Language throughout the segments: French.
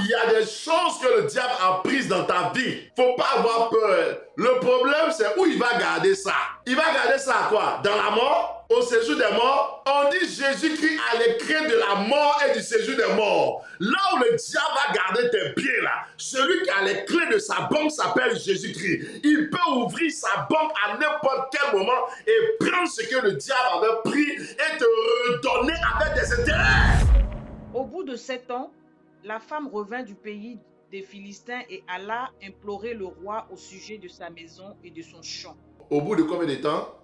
Il y a des choses que le diable a prises dans ta vie. Faut pas avoir peur. Le problème, c'est où il va garder ça. Il va garder ça à quoi? Dans la mort? Au séjour des morts? On dit Jésus-Christ a les clés de la mort et du séjour des morts. Là où le diable va garder tes pieds là, celui qui a les clés de sa banque s'appelle Jésus-Christ. Il peut ouvrir sa banque à n'importe quel moment et prendre ce que le diable avait pris et te redonner avec des intérêts. Au bout de 7 ans, la femme revint du pays des Philistins et alla implorer le roi au sujet de sa maison et de son champ. Au bout de combien de temps?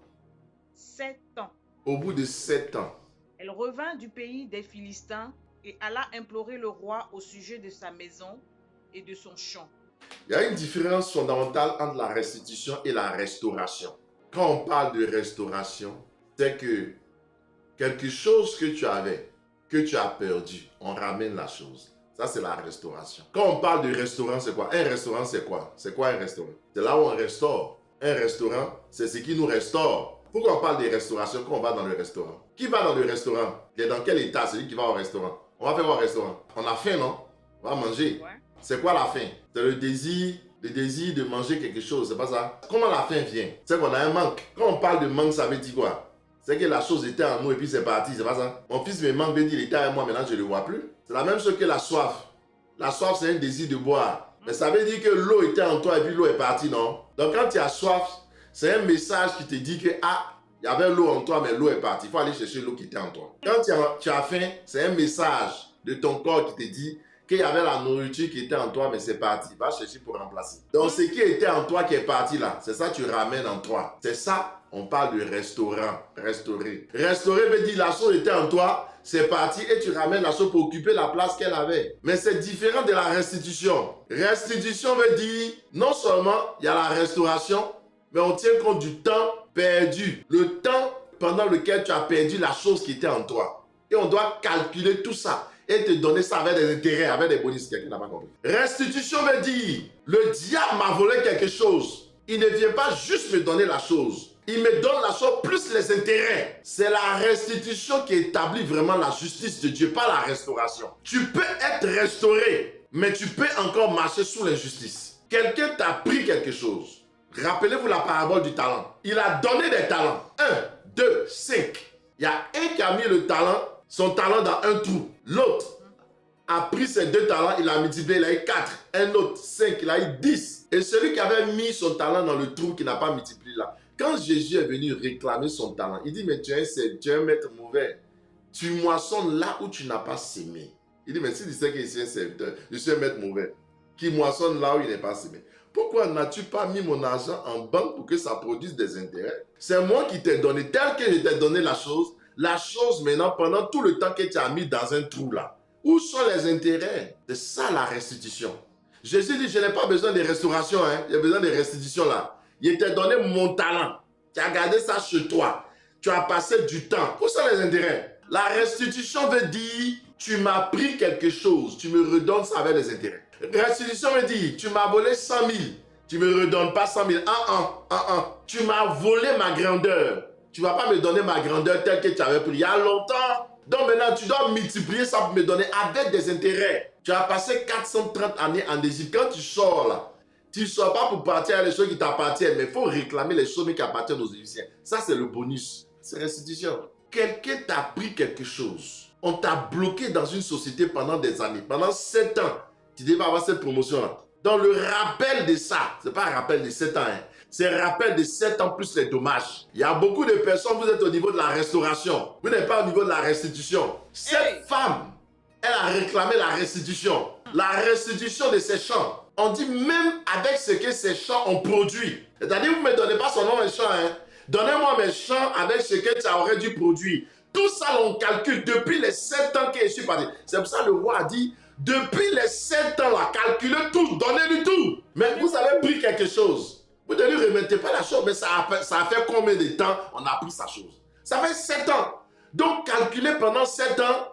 7 ans. Au bout de 7 ans. Elle revint du pays des Philistins et alla implorer le roi au sujet de sa maison et de son champ. Il y a une différence fondamentale entre la restitution et la restauration. Quand on parle de restauration, c'est que quelque chose que tu avais, que tu as perdu, on ramène la chose. Ça, c'est la restauration. Quand on parle de restaurant, c'est quoi? Un restaurant, c'est quoi? C'est quoi un restaurant? C'est là où on restaure. Un restaurant, c'est ce qui nous restaure. Pourquoi on parle de restauration quand on va dans le restaurant? Qui va dans le restaurant? Il est dans quel état celui qui va au restaurant? On va faire au restaurant. On a faim, non? On va manger. Ouais. C'est quoi la faim? C'est le désir de manger quelque chose, c'est pas ça? Comment la faim vient? C'est qu'on a un manque. Quand on parle de manque, ça veut dire quoi? C'est que la chose était en nous et puis c'est parti, c'est pas ça? Mon fils me manque, veut dire il était avec moi, maintenant je ne le vois plus. C'est la même chose que la soif. La soif, c'est un désir de boire. Mais ça veut dire que l'eau était en toi et puis l'eau est partie, non? Donc quand tu as soif, c'est un message qui te dit que, il y avait l'eau en toi, mais l'eau est partie. Il faut aller chercher l'eau qui était en toi. Quand tu as faim, c'est un message de ton corps qui te dit qu'il y avait la nourriture qui était en toi, mais c'est parti. Va chercher pour remplacer. Donc, ce qui était en toi qui est parti là, c'est ça que tu ramènes en toi. C'est ça, on parle de restaurant, restaurer. Restaurer veut dire la chose était en toi, c'est parti et tu ramènes la chose pour occuper la place qu'elle avait. Mais c'est différent de la restitution. Restitution veut dire, non seulement il y a la restauration, mais on tient compte du temps perdu. Le temps pendant lequel tu as perdu la chose qui était en toi. Et on doit calculer tout ça et te donner ça avec des intérêts, avec des bonus. Quelqu'un n'a pas compris. Restitution veut dire, le diable m'a volé quelque chose. Il ne vient pas juste me donner la chose. Il me donne la chose plus les intérêts. C'est la restitution qui établit vraiment la justice de Dieu, pas la restauration. Tu peux être restauré, mais tu peux encore marcher sous l'injustice. Quelqu'un t'a pris quelque chose. Rappelez-vous la parabole du talent. Il a donné des talents. 1, 2, 5. Il y a un qui a mis le talent, son talent dans un trou. L'autre a pris ses 2 talents, il a multiplié, il a eu 4. Un autre, 5, il a eu 10. Et celui qui avait mis son talent dans le trou, qui n'a pas multiplié là, quand Jésus est venu réclamer son talent, il dit, mais tu es un maître mauvais. Tu moissonnes là où tu n'as pas sémé. Il dit, mais si tu sais que je suis un serviteur, je suis un maître mauvais, qui moissonne là où il n'est pas sémé. Pourquoi n'as-tu pas mis mon argent en banque pour que ça produise des intérêts? C'est moi qui t'ai donné, tel que je t'ai donné la chose maintenant, pendant tout le temps que tu as mis dans un trou là. Où sont les intérêts? C'est ça la restitution. Jésus dit, je n'ai pas besoin de restauration, j'ai besoin de restitution là. Il t'a donné mon talent. Tu as gardé ça chez toi. Tu as passé du temps. Où sont les intérêts? La restitution veut dire, tu m'as pris quelque chose, tu me redonnes ça avec les intérêts. Restitution veut dire, tu m'as volé 100 000, tu ne me redonnes pas 100 000. Tu m'as volé ma grandeur. Tu ne vas pas me donner ma grandeur telle que tu avais pris il y a longtemps. Donc maintenant, tu dois multiplier ça pour me donner avec des intérêts. Tu as passé 430 années en Égypte. Quand tu sors là, tu ne sors pas pour partir à les choses qui t'appartiennent, mais il faut réclamer les choses qui appartiennent aux Égyptiens. Ça, c'est le bonus. C'est restitution. Quelqu'un t'a pris quelque chose. On t'a bloqué dans une société pendant des années. Pendant 7 ans, tu devais avoir cette promotion-là. Donc, le rappel de ça, ce n'est pas un rappel de 7 ans, c'est un rappel de 7 ans plus les dommages. Il y a beaucoup de personnes, vous êtes au niveau de la restauration. Vous n'êtes pas au niveau de la restitution. Cette femme, elle a réclamé la restitution. La restitution de ses champs. On dit même avec ce que ces champs ont produit. C'est-à-dire, vous ne me donnez pas seulement mes champs. Donnez-moi mes champs avec ce que tu aurais dû produire. Tout ça, on calcule depuis les 7 ans que je suis parti. C'est pour ça que le roi a dit, depuis les 7 ans, là, calculez tout, donnez-lui tout. Mais vous avez pris quelque chose. Vous ne lui remettez pas la chose, mais ça a fait combien de temps on a pris sa chose? Ça fait 7 ans. Donc, calculez pendant 7 ans,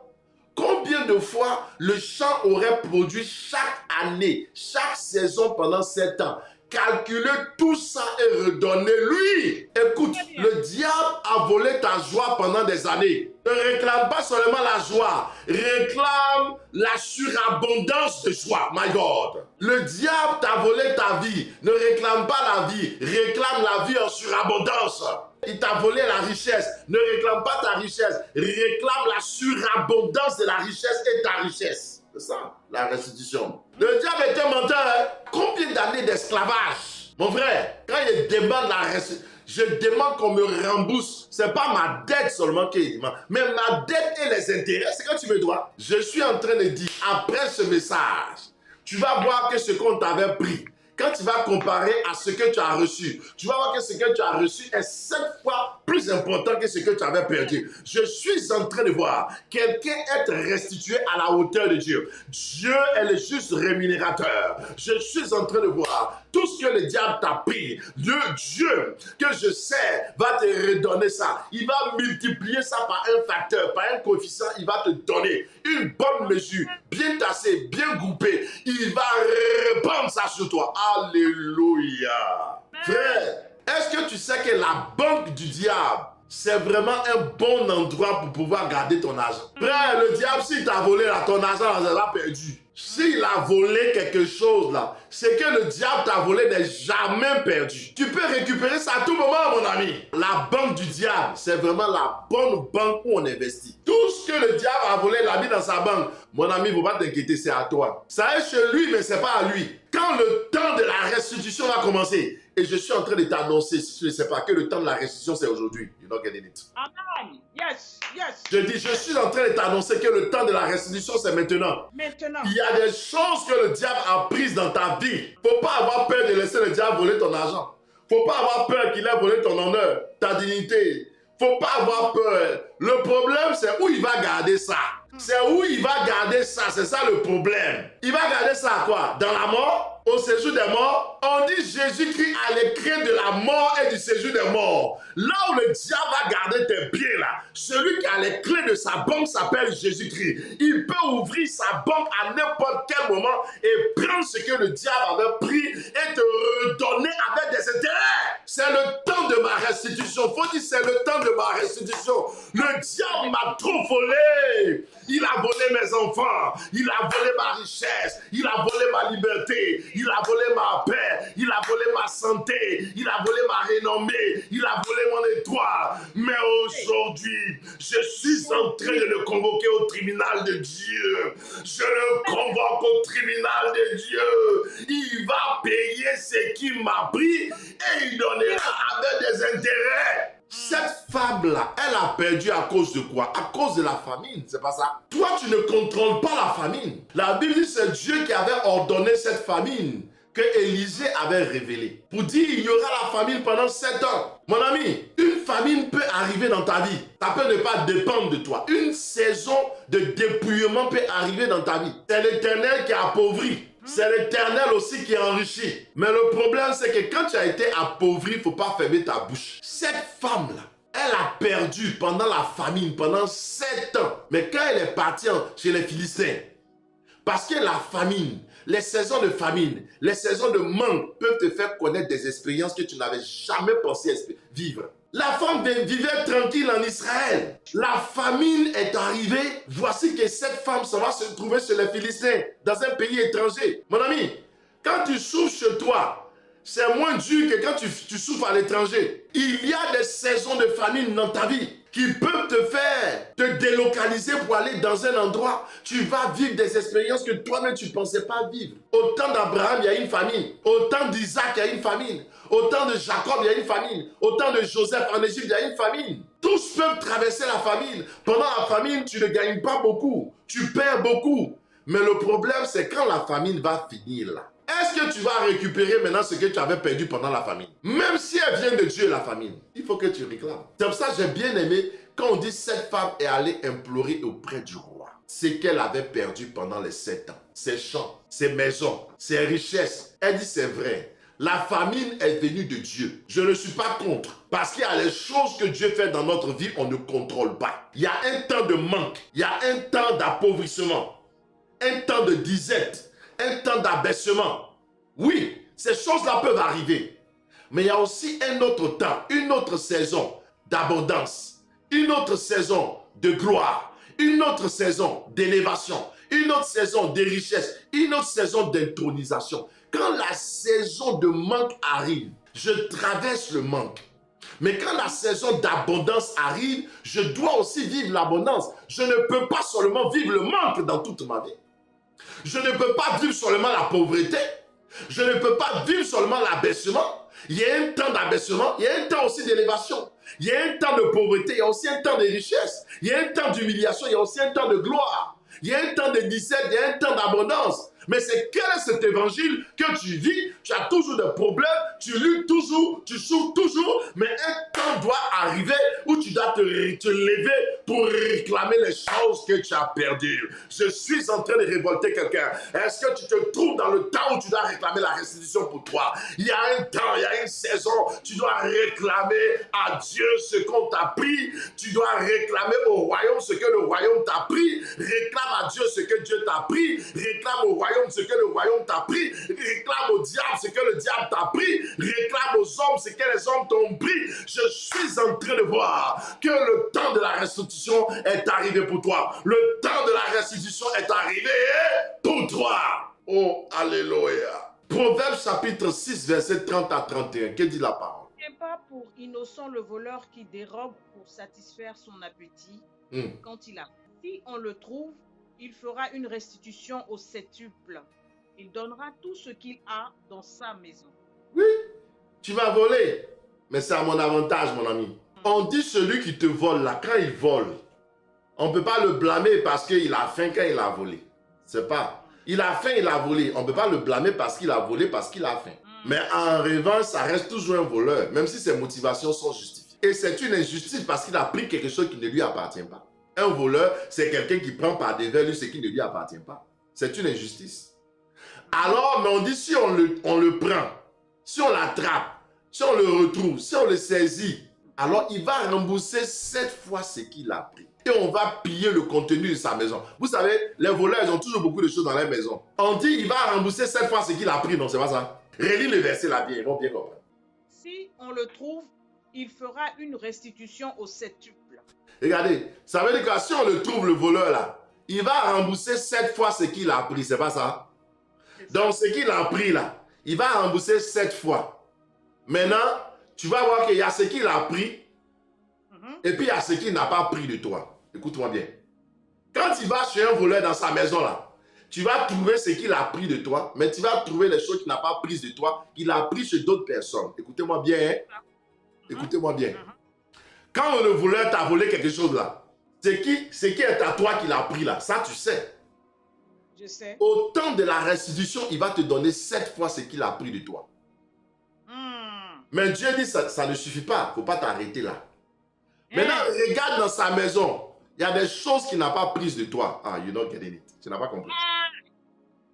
combien de fois le champ aurait produit chaque année, chaque saison pendant 7 ans. Calculez tout ça et redonnez-lui. Écoute, le diable a volé ta joie pendant des années. Ne réclame pas seulement la joie, réclame la surabondance de joie. My God. Le diable t'a volé ta vie. Ne réclame pas la vie, réclame la vie en surabondance. Il t'a volé la richesse. Ne réclame pas ta richesse, réclame la surabondance de la richesse et ta richesse. C'est ça, la restitution. Le diable était menteur. Hein? Combien d'années d'esclavage? Mon frère, quand il demande la restitution, je demande qu'on me rembourse. Ce n'est pas ma dette seulement qui demande, mais ma dette et les intérêts, c'est quand tu me dois. Je suis en train de dire, après ce message, tu vas voir que ce qu'on t'avait pris, quand tu vas comparer à ce que tu as reçu, tu vas voir que ce que tu as reçu est 7 fois plus important que ce que tu avais perdu. Je suis en train de voir quelqu'un être restitué à la hauteur de Dieu. Dieu est le juste rémunérateur. Je suis en train de voir tout ce que le diable t'a pris. Le Dieu que je sais va te redonner ça. Il va multiplier ça par un facteur, par un coefficient. Il va te donner une bonne mesure, bien tassée, bien groupée. Il va répandre ça sur toi. Alléluia. Frère, est-ce que tu sais que la banque du diable, c'est vraiment un bon endroit pour pouvoir garder ton argent? Frère, le diable, s'il t'a volé là, ton argent, il l'a perdu. S'il a volé quelque chose là, c'est que le diable t'a volé n'est jamais perdu. Tu peux récupérer ça à tout moment, mon ami. La banque du diable, c'est vraiment la bonne banque où on investit. Tout ce que le diable a volé, l'a mis dans sa banque. Mon ami, il ne faut pas t'inquiéter, c'est à toi. Ça est chez lui, mais ce n'est pas à lui. Quand le temps de la restitution va commencer, et je suis en train de t'annoncer, si tu ne sais pas, que le temps de la restitution, c'est aujourd'hui. You're not getting it. Amen. Yes, yes. Je dis, je suis en train de t'annoncer que le temps de la restitution, c'est maintenant. Maintenant. Il y a des choses que le diable a prises dans ta vie. Il ne faut pas avoir peur de laisser le diable voler ton argent. Il ne faut pas avoir peur qu'il ait volé ton honneur, ta dignité. Il ne faut pas avoir peur. Le problème, c'est où il va garder ça. C'est où il va garder ça. C'est ça le problème. Il va garder ça à quoi? Dans la mort? Au séjour des morts? On dit Jésus-Christ a les clés de la mort et du séjour des morts. Là où le diable va garder tes biens là, celui qui a les clés de sa banque s'appelle Jésus-Christ. Il peut ouvrir sa banque à n'importe quel moment et prendre ce que le diable avait pris et te redonner avec des intérêts. C'est le temps de ma restitution. Faut dire c'est le temps de ma restitution. Le diable m'a trop volé. Il a volé mes enfants. Il a volé ma richesse. Il a volé ma liberté. Il a volé ma paix. Il a volé ma santé. Il a volé ma renommée. Il a volé mon étoile. Mais aujourd'hui, je suis en train de le convoquer au tribunal de Dieu. Je le convoque au tribunal de Dieu. Il va payer ce qu'il m'a pris et il donnera avec des intérêts. Cette femme-là, elle a perdu à cause de quoi? À cause de la famine, c'est pas ça? Toi, tu ne contrôles pas la famine. La Bible dit que c'est Dieu qui avait ordonné cette famine que Élisée avait révélée. Pour dire il y aura la famine pendant 7 ans. Mon ami, une famine peut arriver dans ta vie. Ça peut ne pas dépendre de toi. Une saison de dépouillement peut arriver dans ta vie. C'est l'Éternel qui a appauvri. C'est l'Éternel aussi qui enrichit. Mais le problème, c'est que quand tu as été appauvri, il ne faut pas fermer ta bouche. Cette femme-là, elle a perdu pendant la famine, pendant 7 ans. Mais quand elle est partie chez les Philistins, parce que la famine, les saisons de famine, les saisons de manque peuvent te faire connaître des expériences que tu n'avais jamais pensé vivre. La femme vivait tranquille en Israël. La famine est arrivée. Voici que cette femme ça va se trouver chez les Philistins, dans un pays étranger. Mon ami, quand tu souffres chez toi, c'est moins dur que quand tu souffres à l'étranger. Il y a des saisons de famine dans ta vie qui peuvent te faire te délocaliser pour aller dans un endroit. Tu vas vivre des expériences que toi-même tu ne pensais pas vivre. Au temps d'Abraham, il y a une famine. Au temps d'Isaac, il y a une famine. Au temps de Jacob, il y a une famine. Au temps de Joseph en Égypte, il y a une famine. Tous peuvent traverser la famine. Pendant la famine, tu ne gagnes pas beaucoup. Tu perds beaucoup. Mais le problème, c'est quand la famine va finir là. Est-ce que tu vas récupérer maintenant ce que tu avais perdu pendant la famine? Même si elle vient de Dieu, la famine, il faut que tu réclames. C'est pour ça que j'ai bien aimé quand on dit cette femme est allée implorer auprès du roi ce qu'elle avait perdu pendant les 7 ans. Ses champs, ses maisons, ses richesses. Elle dit c'est vrai. La famine est venue de Dieu. Je ne suis pas contre. Parce qu'il y a les choses que Dieu fait dans notre vie, on ne contrôle pas. Il y a un temps de manque. Il y a un temps d'appauvrissement. Un temps de disette. Un temps d'abaissement. Oui, ces choses-là peuvent arriver. Mais il y a aussi un autre temps, une autre saison d'abondance. Une autre saison de gloire, une autre saison d'élévation, une autre saison de richesse, une autre saison d'intronisation. Quand la saison de manque arrive, je traverse le manque. Mais quand la saison d'abondance arrive, je dois aussi vivre l'abondance. Je ne peux pas seulement vivre le manque dans toute ma vie. Je ne peux pas vivre seulement la pauvreté. Je ne peux pas vivre seulement l'abaissement. Il y a un temps d'abaissement, il y a un temps aussi d'élévation. Il y a un temps de pauvreté, il y a aussi un temps de richesse. Il y a un temps d'humiliation, il y a aussi un temps de gloire. Il y a un temps de disette, il y a un temps d'abondance. Mais c'est quel est cet évangile que tu vis? Tu as toujours des problèmes, tu luttes toujours, tu souffres toujours, mais un temps doit arriver où tu dois te lever pour réclamer les choses que tu as perdues. Je suis en train de révolter quelqu'un. Est-ce que tu te trouves dans le temps où tu dois réclamer la restitution pour toi? Il y a un temps, il y a une saison, tu dois réclamer à Dieu ce qu'on t'a pris. Tu dois réclamer au royaume ce que le royaume t'a pris. Réclame à Dieu ce que Dieu t'a pris. Réclame au royaume ce que le royaume t'a pris, réclame au diable ce que le diable t'a pris, réclame aux hommes ce que les hommes t'ont pris. Je suis en train de voir que le temps de la restitution est arrivé pour toi. Le temps de la restitution est arrivé pour toi. Oh, alléluia. Proverbe chapitre 6, verset 30 à 31. Que dit la parole? Ce n'est pas pour innocent le voleur qui dérobe pour satisfaire son appétit quand il a. Si on le trouve, il fera une restitution au septuple. Il donnera tout ce qu'il a dans sa maison. Oui, tu vas voler, mais c'est à mon avantage, mon ami. On dit celui qui te vole, là, quand il vole, on ne peut pas le blâmer parce qu'il a faim quand il a volé. C'est pas. Il a faim, il a volé. On ne peut pas le blâmer parce qu'il a volé, parce qu'il a faim. Mais en revanche, ça reste toujours un voleur, même si ses motivations sont justifiées. Et c'est une injustice parce qu'il a pris quelque chose qui ne lui appartient pas. Un voleur, c'est quelqu'un qui prend par devers lui ce qui ne lui appartient pas. C'est une injustice. Alors, mais on dit si on le prend, si on l'attrape, si on le retrouve, si on le saisit, alors il va rembourser 7 fois ce qu'il a pris. Et on va piller le contenu de sa maison. Vous savez, les voleurs, ils ont toujours beaucoup de choses dans leur maison. On dit il va rembourser 7 fois ce qu'il a pris, non, c'est pas ça. Relis le verset là bien, ils vont bien comprendre. Si on le trouve, il fera une restitution au septuple. Regardez, ça veut dire que si on le trouve, le voleur là, il va rembourser 7 fois ce qu'il a pris, c'est pas ça? Donc ce qu'il a pris là, il va rembourser 7 fois. Maintenant, tu vas voir qu'il y a ce qu'il a pris et puis il y a ce qu'il n'a pas pris de toi. Écoute-moi bien. Quand il va chez un voleur dans sa maison là, tu vas trouver ce qu'il a pris de toi, mais tu vas trouver les choses qu'il n'a pas prises de toi, qu'il a pris chez d'autres personnes. Écoutez-moi bien, hein? Écoutez-moi bien. Quand le voleur t'a volé quelque chose là, c'est qui est à toi qu'il a pris là, ça tu sais. Je sais. Au temps de la restitution, il va te donner 7 fois ce qu'il a pris de toi. Mais Dieu dit ça ne suffit pas, il ne faut pas t'arrêter là. Maintenant, regarde dans sa maison, il y a des choses qu'il n'a pas prises de toi. Ah, you're not getting it. Tu n'as pas compris.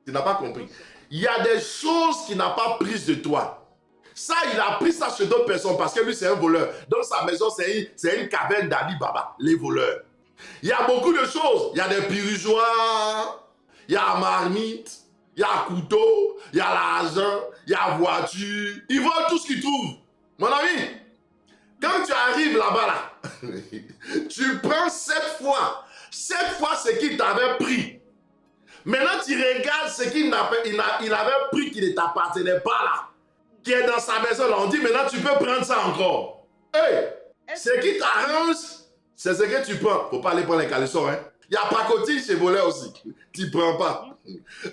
Tu n'as pas compris. Il y a des choses qu'il n'a pas prises de toi. Ça, il a pris ça chez d'autres personnes parce que lui, c'est un voleur. Dans sa maison, c'est une caverne d'Ali Baba, les voleurs. Il y a beaucoup de choses. Il y a des pirugeoires, il y a marmite, il y a couteau, il y a l'argent, il y a voiture. Ils volent tout ce qu'ils trouvent. Mon ami, quand tu arrives là-bas, là, tu prends 7 fois. 7 fois ce qu'il t'avait pris. Maintenant, tu regardes ce qu'il avait pris qui ne t'appartenait pas là. Qui est dans sa maison, là, on dit maintenant tu peux prendre ça encore. Hey, ce qui t'arrange, c'est ce que tu prends. Faut pas aller prendre les caleçons, hein. Il y a pacotille chez voleur aussi. Tu prends pas.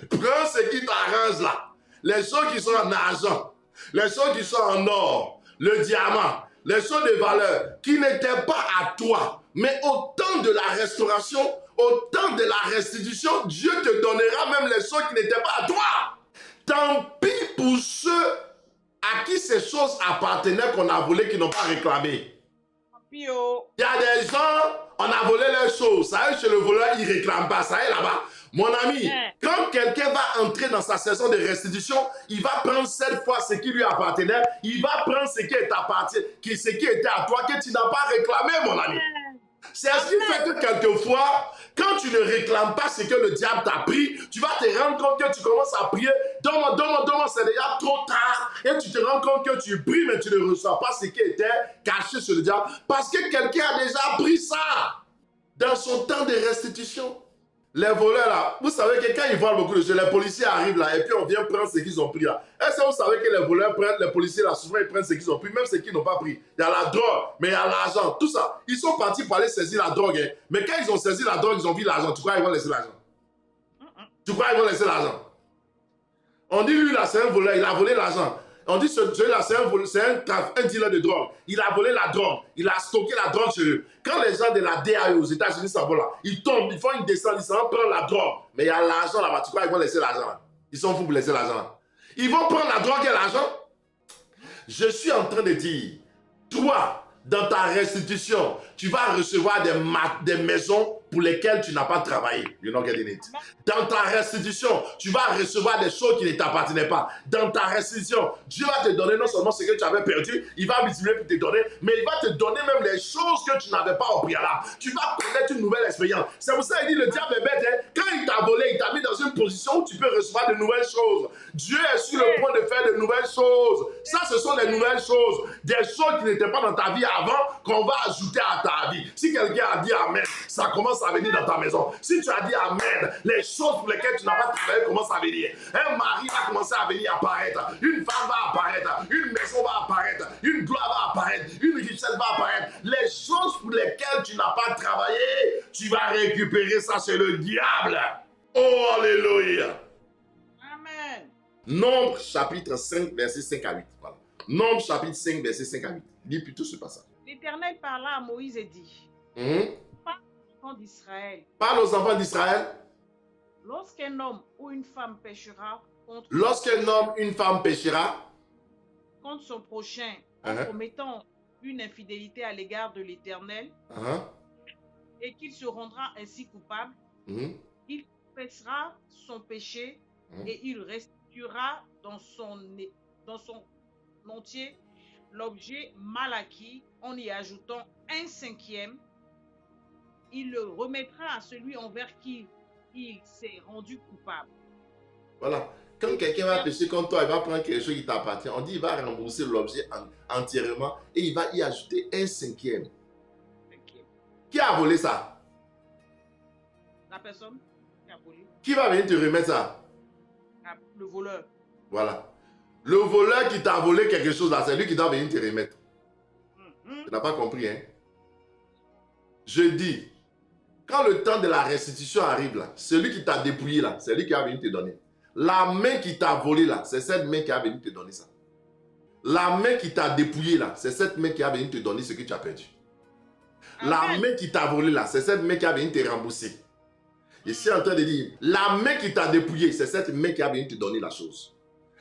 Prends ce qui t'arrange là. Les choses qui sont en argent, les choses qui sont en or, le diamant, les choses de valeur qui n'étaient pas à toi. Mais au temps de la restauration, au temps de la restitution, Dieu te donnera même les choses qui n'étaient pas à toi. Tant pis pour ceux à qui ces choses appartenaient qu'on a volé, qui n'ont pas réclamé. Il y a des gens, on a volé leurs choses. Ça y est, chez le voleur, il ne réclame pas. Ça y est, là-bas. Mon ami, quand quelqu'un va entrer dans sa saison de restitution, il va prendre 7 fois ce qui lui appartenait. Il va prendre ce qui était à toi, que tu n'as pas réclamé, mon ami. C'est ce qui fait que quelquefois, quand tu ne réclames pas ce que le diable t'a pris, tu vas te rendre compte que tu commences à prier. Donne-moi, c'est déjà trop tard. Et tu te rends compte que tu pries, mais tu ne reçois pas ce qui était caché sur le diable. Parce que quelqu'un a déjà pris ça. Dans son temps de restitution. Les voleurs là, vous savez que quand ils volent beaucoup de choses, les policiers arrivent là et puis on vient prendre ce qu'ils ont pris là. Est-ce que vous savez que les voleurs prennent, les policiers là, souvent ils prennent ce qu'ils ont pris, même ce qu'ils n'ont pas pris. Il y a la drogue, mais il y a l'argent, tout ça. Ils sont partis pour aller saisir la drogue. Hein. Mais quand ils ont saisi la drogue, ils ont vu l'argent. Tu crois qu'ils vont laisser l'argent? Tu crois qu'ils vont laisser l'argent? On dit lui là, c'est un voleur, il a volé l'argent. On dit celui-là, c'est un dealer de drogue. Il a volé la drogue. Il a stocké la drogue chez eux. Quand les gens de la DAE aux États-Unis s'en vont là, ils tombent, ils font une descente, ils s'en vont prendre la drogue. Mais il y a l'argent là-bas. Tu crois qu'ils vont laisser l'argent là? Ils sont fous pour laisser l'argent là. Ils vont prendre la drogue et l'argent. Je suis en train de dire, toi, dans ta restitution, tu vas recevoir des maisons pour lesquelles tu n'as pas travaillé. You know getting it. Dans ta restitution, tu vas recevoir des choses qui ne t'appartenaient pas. Dans ta restitution, Dieu va te donner non seulement ce que tu avais perdu, il va multiplier pour te donner, mais il va te donner même les choses que tu n'avais pas au préalable. Tu vas connaître une nouvelle expérience. C'est pour ça qu'il dit le diable est bête. Hein? Quand il t'a volé, il t'a mis dans une position où tu peux recevoir de nouvelles choses. Dieu est sur le point de faire de nouvelles choses. Ça, ce sont les nouvelles choses. Des choses qui n'étaient pas dans ta vie avant, qu'on va ajouter à ta vie. Si quelqu'un a dit Amen, ça commence à venir dans ta maison. Si tu as dit Amen, les choses pour lesquelles tu n'as pas travaillé commencent à venir. Un mari va commencer à venir apparaître. Une femme va apparaître. Une maison va apparaître. Une gloire va apparaître. Une richesse va apparaître. Les choses pour lesquelles tu n'as pas travaillé, tu vas récupérer ça chez le diable. Oh, alléluia. Amen. Nombre chapitre 5, verset 5 à 8. Voilà. Nombre chapitre 5, verset 5 à 8. Lis plutôt ce passage. L'Éternel parla à Moïse et dit, Parle aux enfants d'Israël. Parle aux enfants d'Israël. Lorsqu'un homme ou une femme péchera contre contre son prochain en commettant une infidélité à l'égard de l'Éternel et qu'il se rendra ainsi coupable, il confessera son péché et il restituera dans son entier l'objet mal acquis en y ajoutant un cinquième. Il le remettra à celui envers qui il s'est rendu coupable. Voilà. Quand quelqu'un va pécher contre toi, il va prendre quelque chose qui t'appartient. On dit qu'il va rembourser l'objet entièrement et il va y ajouter un cinquième. Qui a volé ça? La personne qui a volé. Qui va venir te remettre ça? Le voleur. Voilà. Le voleur qui t'a volé quelque chose là, c'est lui qui doit venir te remettre. Tu n'as pas compris, hein? Je dis, quand le temps de la restitution arrive là, celui qui t'a dépouillé là, c'est lui qui va venir te donner. La main qui t'a volé là, c'est cette main qui va venir te donner ça. La main qui t'a dépouillé là, c'est cette main qui va venir te donner ce que tu as perdu. La main qui t'a volé là, c'est cette main qui va venir te rembourser. Je suis en train de dire, la main qui t'a dépouillé, c'est cette main qui va venir te donner la chose.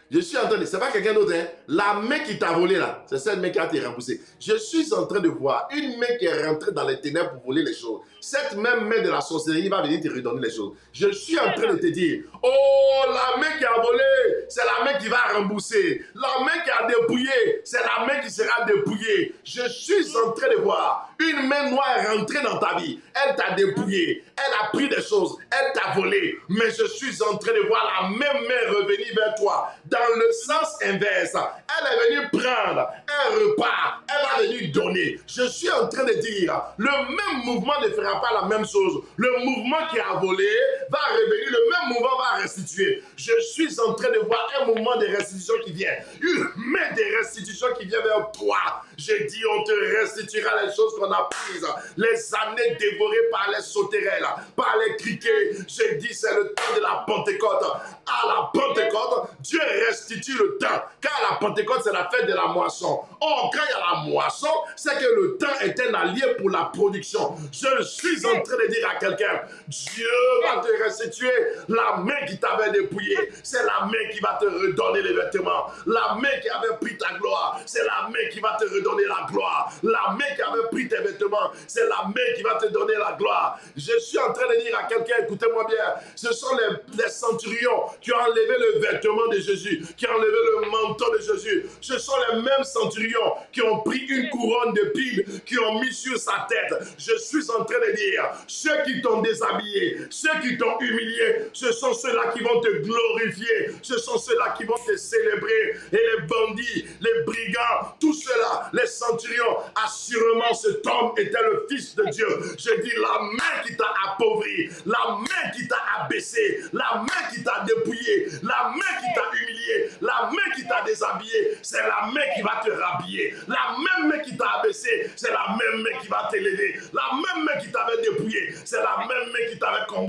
Je suis en train de dire, c'est pas quelqu'un d'autre, hein? La main qui t'a volé là, c'est cette main qui a été remboursée. Je suis en train de voir une main qui est rentrée dans les ténèbres pour voler les choses. Cette même main de la sorcellerie va venir te redonner les choses. Je suis en train de te dire, oh, la main qui a volé, c'est la main qui va rembourser. La main qui a dépouillé, c'est la main qui sera dépouillée. Je suis en train de voir une main noire rentrer dans ta vie. Elle t'a dépouillé, elle a pris des choses, elle t'a volé. Mais je suis en train de voir la même main revenir vers toi. Dans le sens inverse, elle est venue prendre un repas, elle va venir donner. Je suis en train de dire, le même mouvement ne fera pas la même chose. Le mouvement qui a volé va revenir, le même mouvement va restituer. Je suis en train de voir un mouvement de restitution qui vient. Une main de restitution qui vient vers toi. Je dis, on te restituera les choses qu'on a prises. Les années dévorées par les sauterelles, par les criquets. Je dis, c'est le temps de la Pentecôte. À la Pentecôte, Dieu restitue le temps. Car la Pentecôte, c'est la fête de la moisson. Or, quand il y a la moisson, c'est que le temps est un allié pour la production. Je suis en train de dire à quelqu'un, Dieu va te restituer la main qui t'avait dépouillé. C'est la main qui va te redonner les vêtements. La main qui avait pris ta gloire, c'est la main qui va te redonner la gloire. La main qui avait pris tes vêtements, c'est la main qui va te donner la gloire. Je suis en train de dire à quelqu'un, écoutez-moi bien, ce sont les centurions qui ont enlevé le vêtement de Jésus, qui a enlevé le manteau de Jésus. Ce sont les mêmes centurions qui ont pris une couronne de pile, qui ont mis sur sa tête. Je suis en train de dire, ceux qui t'ont déshabillé, ceux qui t'ont humilié, ce sont ceux-là qui vont te glorifier, ce sont ceux-là qui vont te célébrer. Et les bandits, les brigands, tous ceux-là, les centurions, assurément cet homme était le Fils de Dieu. Je dis, la main qui t'a appauvri, la main qui t'a abaissé, la main qui t'a dépouillé, la main qui t'a humilié, la main qui t'a déshabillé, c'est la main qui va te rhabiller. La même main qui t'a abaissé, c'est la même main qui va t'élever. La même main qui t'avait dépouillé, c'est la même main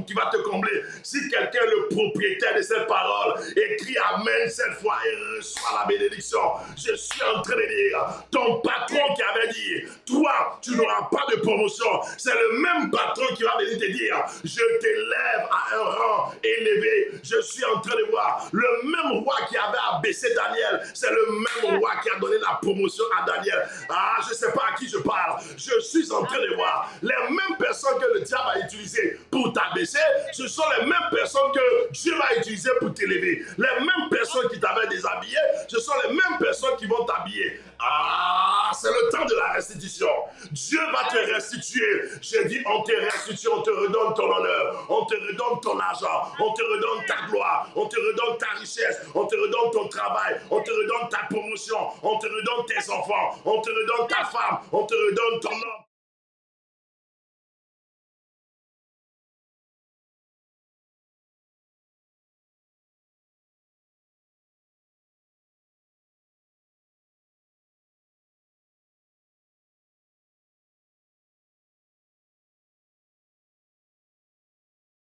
qui va te combler. Si quelqu'un est le propriétaire de cette parole, écrit Amen cette fois et reçoit la bénédiction. Je suis en train de dire, ton patron qui avait dit, toi, tu n'auras pas de promotion, c'est le même patron qui va venir te dire, je t'élève à un rang élevé. Je suis en train de voir le même roi qui avait abaissé Daniel, c'est le même roi qui a donné la promotion à Daniel. Ah, je ne sais pas à qui je parle. Je suis en train de voir les mêmes personnes que le diable a utilisées pour t'abaisser, ce sont les mêmes personnes que Dieu va utiliser pour t'élever. Les mêmes personnes qui t'avaient déshabillé, ce sont les mêmes personnes qui vont t'habiller. Ah, c'est le temps de la restitution. Dieu va te restituer. J'ai dit, on te restitue, on te redonne ton honneur, on te redonne ton argent, on te redonne ta gloire, on te redonne ta richesse, on te redonne ton travail, on te redonne ta promotion, on te redonne tes enfants, on te redonne ta femme, on te redonne ton homme.